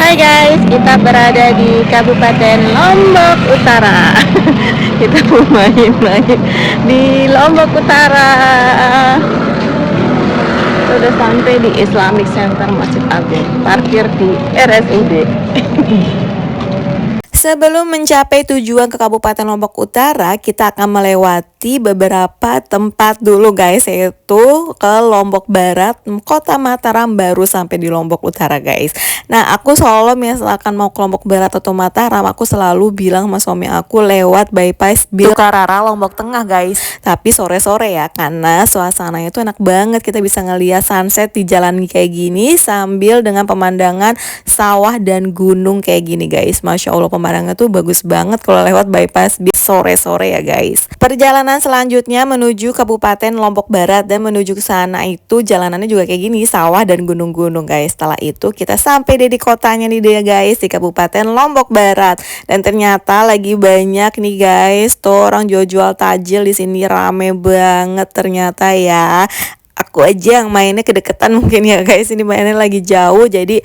Hai guys, kita berada di Kabupaten Lombok Utara. Kita mau main-main di Lombok Utara. Kita udah sampai di Islamic Center Masjid Agung. Parkir di RSUD. Sebelum mencapai tujuan ke Kabupaten Lombok Utara, kita akan melewati beberapa tempat dulu guys, yaitu ke Lombok Barat, Kota Mataram, baru sampai di Lombok Utara guys. Nah, aku selalu misalkan mau ke Lombok Barat atau Mataram, aku selalu bilang sama suami aku lewat bypass Tukarara Lombok Tengah guys. Tapi sore-sore ya, karena suasananya itu enak banget, kita bisa ngeliat sunset di jalan kayak gini sambil dengan pemandangan sawah dan gunung kayak gini guys. Masya Allah, pemandangan tuh bagus banget kalau lewat bypass sore-sore ya guys. Perjalanan selanjutnya menuju Kabupaten Lombok Barat, dan menuju ke sana itu jalanannya juga kayak gini, sawah dan gunung-gunung guys. Setelah itu kita sampai deh di kotanya nih deh guys, di Kabupaten Lombok Barat. Dan ternyata lagi banyak nih guys, tuh orang jual-jual tajil di sini, rame banget ternyata ya. Aku aja yang mainnya kedeketan mungkin ya guys, ini mainnya lagi jauh, jadi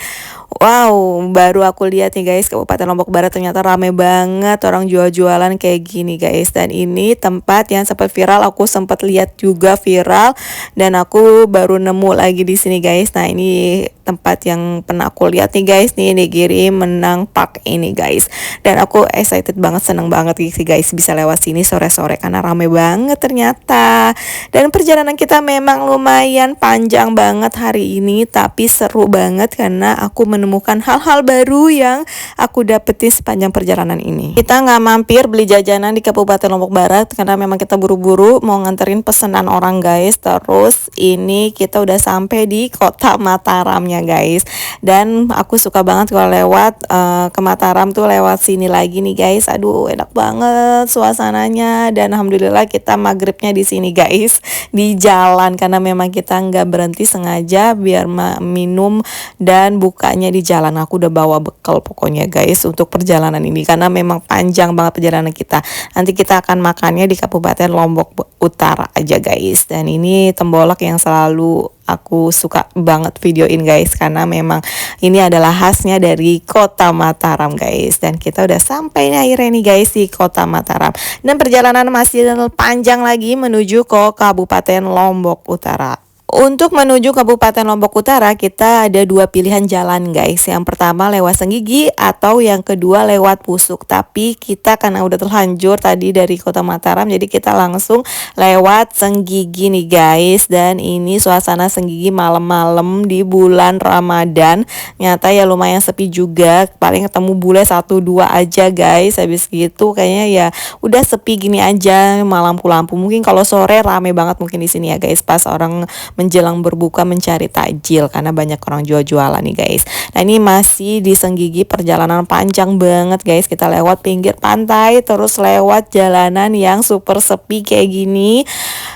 wow, baru aku lihat nih guys, Kabupaten Lombok Barat ternyata rame banget orang jual-jualan kayak gini guys. Dan ini tempat yang sempat viral, aku sempat lihat juga viral, dan aku baru nemu lagi di sini guys. Nah, ini tempat yang pernah aku lihat nih guys, nih Negiri Menang Park ini guys. Dan aku excited banget, seneng banget sih guys bisa lewat sini sore-sore karena rame banget ternyata. Dan perjalanan kita memang lumayan panjang banget hari ini, tapi seru banget karena aku menemukan hal-hal baru yang aku dapetin sepanjang perjalanan ini. Kita nggak mampir beli jajanan di Kabupaten Lombok Barat karena memang kita buru-buru mau nganterin pesanan orang guys. Terus ini kita udah sampai di Kota Mataramnya guys, dan aku suka banget kalau lewat ke Mataram tuh lewat sini lagi nih guys. Aduh, enak banget suasananya, dan alhamdulillah kita maghribnya di sini guys, di jalan, karena memang kita nggak berhenti sengaja biar minum dan bukanya di jalan. Aku udah bawa bekal pokoknya guys untuk perjalanan ini, karena memang panjang banget perjalanan kita. Nanti kita akan makannya di Kabupaten Lombok Utara aja guys. Dan ini tembolak yang selalu aku suka banget videoin guys, karena memang ini adalah khasnya dari Kota Mataram guys. Dan kita udah sampai nih akhirnya nih guys di Kota Mataram, dan perjalanan masih panjang lagi menuju ke Kabupaten Lombok Utara. Untuk menuju Kabupaten Lombok Utara kita ada dua pilihan jalan guys. Yang pertama lewat Senggigi atau yang kedua lewat Pusuk. Tapi kita karena udah terlanjur tadi dari Kota Mataram, jadi kita langsung lewat Senggigi nih guys. Dan ini suasana Senggigi malam-malam di bulan Ramadan, nyata ya lumayan sepi juga. Paling ketemu bule 1-2 aja guys. Habis gitu kayaknya ya udah sepi gini aja malam lampu. Mungkin kalau sore rame banget mungkin di sini ya guys, pas orang menjelang berbuka mencari takjil karena banyak orang jual-jualan nih guys. Nah, ini masih di Senggigi, perjalanan panjang banget guys. Kita lewat pinggir pantai, terus lewat jalanan yang super sepi kayak gini.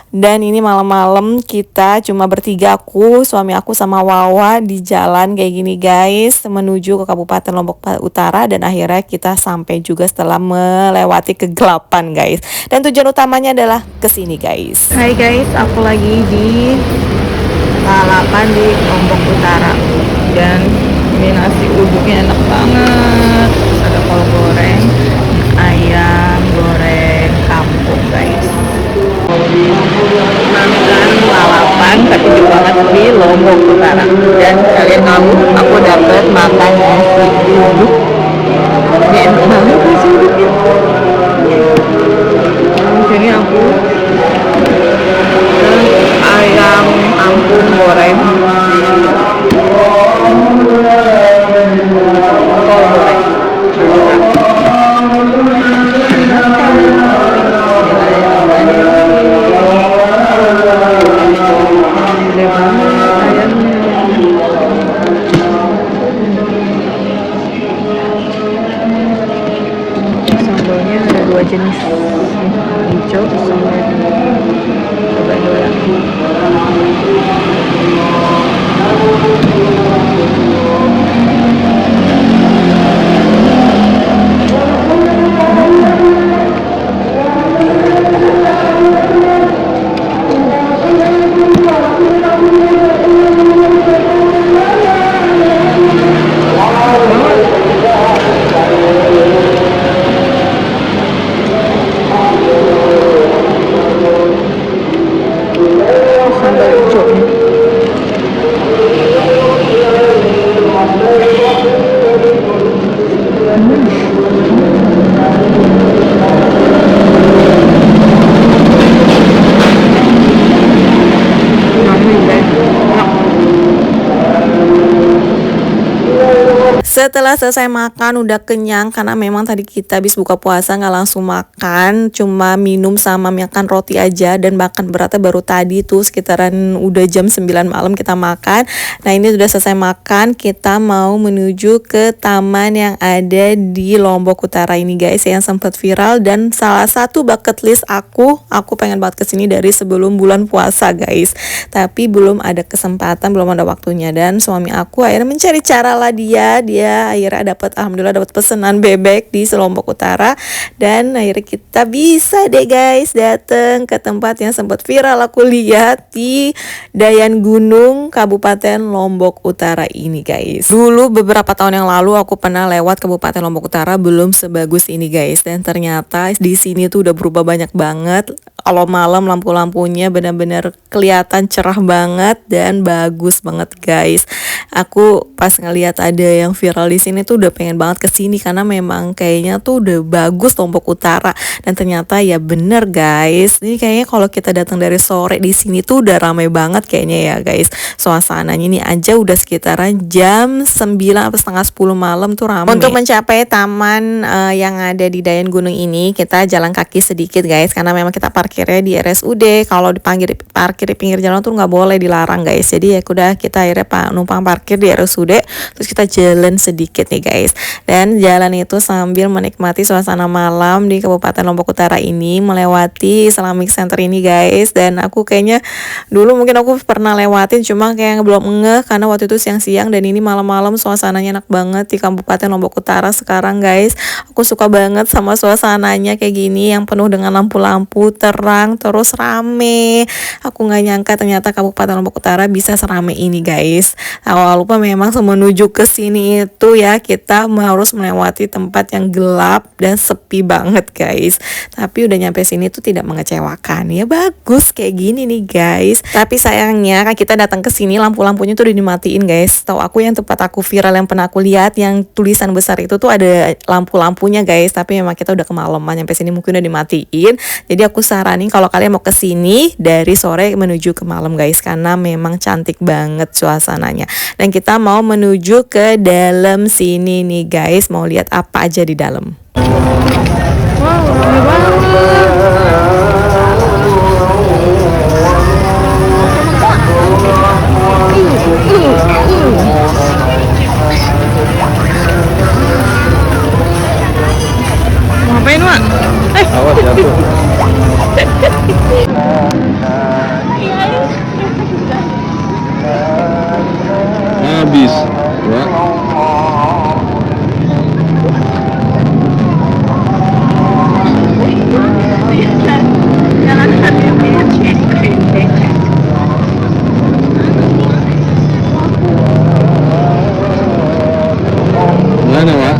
Dan ini malam-malam kita cuma bertiga, aku, suami aku sama Wawa di jalan kayak gini guys, menuju ke Kabupaten Lombok Utara. Dan akhirnya kita sampai juga setelah melewati kegelapan guys. Dan tujuan utamanya adalah ke sini guys. Hai guys, aku lagi di Lalapan di Lombok Utara, dan ini nasi uduknya enak banget. Terus ada kol goreng, ayam goreng kampung guys. Makan lalapan tapi di banget di Lombok Utara. Dan kalian tahu aku dapat makan nasi uduk. Ini enak banget nasi uduknya. Jadi aku ayam kampung goreng, kol goreng. Gede banget ayamnya. Sambalnya ada 2 jenis, hijau sama Setelah selesai makan udah kenyang karena memang tadi kita habis buka puasa nggak langsung makan, cuma minum sama makan roti aja dan makan beratnya baru tadi tuh sekitaran udah jam 9 malam kita makan. Nah ini sudah selesai makan, kita mau menuju ke taman yang ada di Lombok Utara ini guys yang sempat viral dan salah satu bucket list aku pengen banget kesini dari sebelum bulan puasa guys, tapi belum ada kesempatan, belum ada waktunya dan suami aku akhirnya mencari cara lah dia akhirnya alhamdulillah dapat pesanan bebek di Lombok Utara dan akhirnya kita bisa deh guys datang ke tempat yang sempat viral aku lihat di Dayan Gunung Kabupaten Lombok Utara ini guys. Dulu beberapa tahun yang lalu aku pernah lewat Kabupaten Lombok Utara belum sebagus ini guys dan ternyata di sini tuh udah berubah banyak banget. Kalau malam lampu-lampunya benar-benar kelihatan cerah banget dan bagus banget guys. Aku pas ngeliat ada yang viral di sini tuh udah pengen banget kesini karena memang kayaknya tuh udah bagus Lombok Utara dan ternyata ya bener guys. Ini kayaknya kalau kita datang dari sore di sini tuh udah ramai banget kayaknya ya guys. Suasananya ini aja udah sekitaran jam 9 atau setengah 10 malam tuh ramai. Untuk mencapai taman yang ada di Dayan Gunung ini kita jalan kaki sedikit guys karena memang kita parkirnya di RSUD. Kalau dipanggil parkir di pinggir jalan tuh nggak boleh dilarang guys. Jadi ya udah kita akhirnya numpang parkir di RSUD terus kita jalan sedikit nih guys dan jalan itu sambil menikmati suasana malam di Kabupaten Lombok Utara ini melewati Islamic Center ini guys. Dan aku kayaknya dulu mungkin aku pernah lewatin cuma kayak belum ngeh karena waktu itu siang-siang dan ini malam-malam suasananya enak banget di Kabupaten Lombok Utara sekarang guys. Aku suka banget sama suasananya kayak gini yang penuh dengan lampu-lampu terang terus rame. Aku nggak nyangka ternyata Kabupaten Lombok Utara bisa serame ini guys. Awal lupa memang menuju ke sini itu ya kita harus melewati tempat yang gelap dan sepi banget guys. Tapi udah nyampe sini tuh tidak mengecewakan ya, bagus kayak gini nih guys. Tapi sayangnya kan kita datang ke sini lampu-lampunya tuh udah dimatiin guys. Tahu aku yang tempat aku viral yang pernah aku lihat yang tulisan besar itu tuh ada lampu-lampunya guys. Tapi memang kita udah kemalaman nyampe sini mungkin udah dimatiin. Jadi aku saranin kalau kalian mau ke sini dari sore menuju ke malam guys karena memang cantik banget suasananya. Dan kita mau menuju ke dalam sini nih guys, mau lihat apa aja di dalam. Wow, ramai banget. Ngapain, Mak? Awas jatuh. Habis. Ya. Mana, Wak?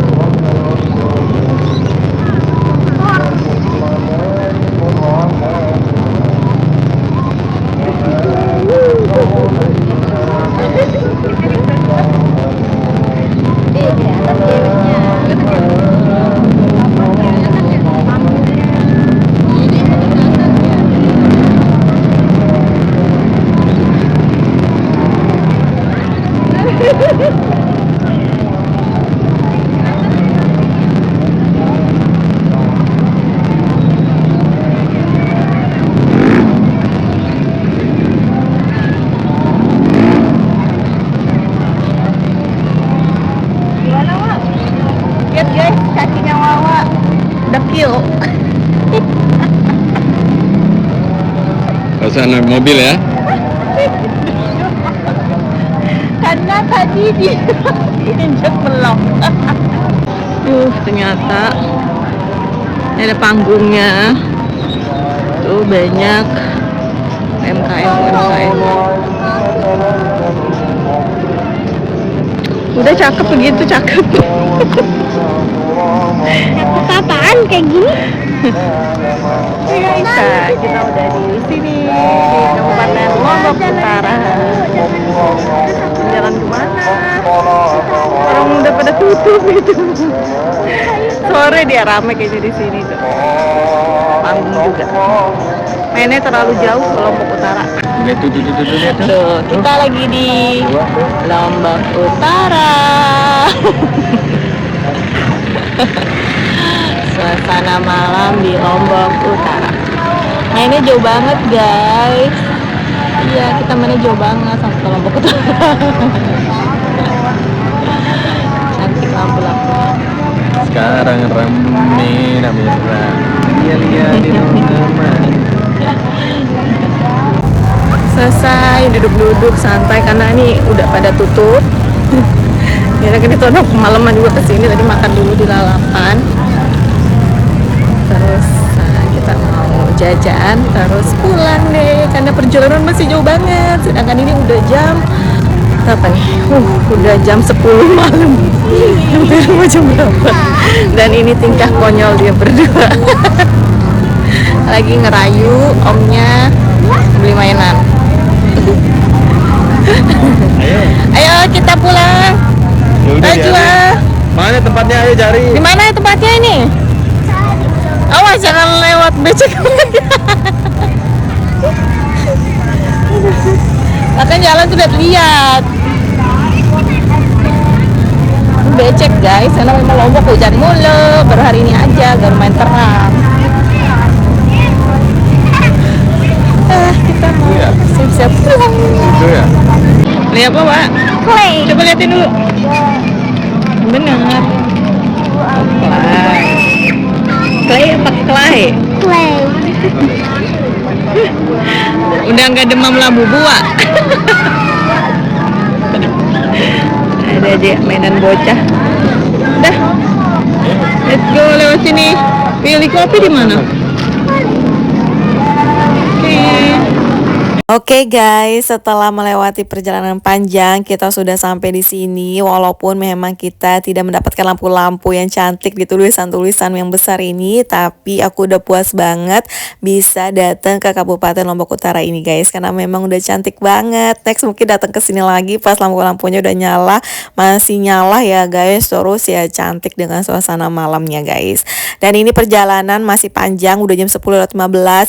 Lihat guys, kakinya Wawa dekil. Gak usah naik mobil ya. Karena tadi dia injek belum. Ternyata ada panggungnya. Tuh banyak UMKM. Udah cakep begitu, cakep. Apaan kayak gini? Kita udah di sini di Kabupaten Lombok Utara. Jalan kemana? Orang udah pada tutup itu. Sore dia rame kayaknya di sini tuh. Panggung juga. Mainnya terlalu jauh ke Lombok Utara. lihat tuh lihat tuh. Tuh, kita lagi di Lombok Utara. Suasana malam di Lombok Utara. Mainnya jauh banget, guys. Iya, kita mainnya jauh banget sampai ke Lombok Utara. Cantik lampu-lampu. Sekarang rame namanya. Lihat di teman. Selesai duduk-duduk santai karena ini udah pada tutup. Ya kan itu ada kemalaman juga kesini, tadi makan dulu di Lalapan. Terus kita mau jajan, terus pulang deh karena perjalanan masih jauh banget. Sedangkan ini udah jam berapa nih? Udah jam 10 malam. Hampir mau jam berapa? Dan ini tingkah konyol dia berdua. Lagi ngerayu omnya beli mainan. Ayo kita pulang. Najwa. Mana tempatnya, ayo cari. Di mana tempatnya ini? Awas jangan lewat becek. Makan jalan tuh lihat. Becek guys, karena memang Lombok hujan mulu. Baru hari ini aja, baru main terang. Kita mau siap-siap pulang. Itu ya. Lihat apa, Pak? Clay. Coba liatin dulu. Bener. Clay. Clay apa clay? Clay. Udah nggak demam labu buah. Ada aja mainan bocah. Udah. Let's go lewat sini. Pilih kopi di mana? Oke guys, setelah melewati perjalanan panjang, kita sudah sampai di sini. Walaupun memang kita tidak mendapatkan lampu-lampu yang cantik di tulisan-tulisan yang besar ini, tapi aku udah puas banget bisa datang ke Kabupaten Lombok Utara ini guys, karena memang udah cantik banget. Next mungkin datang ke sini lagi pas lampu-lampunya udah nyala, masih nyala ya guys. Terus ya cantik dengan suasana malamnya guys. Dan ini perjalanan masih panjang, udah jam 10.15,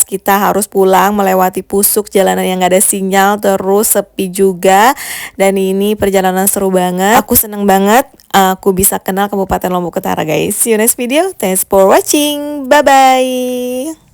kita harus pulang melewati pusuk jalanan yang gak ada sinyal, terus sepi juga. Dan ini perjalanan seru banget, aku seneng banget aku bisa kenal Kabupaten Lombok Utara guys. See you next video, thanks for watching, bye bye.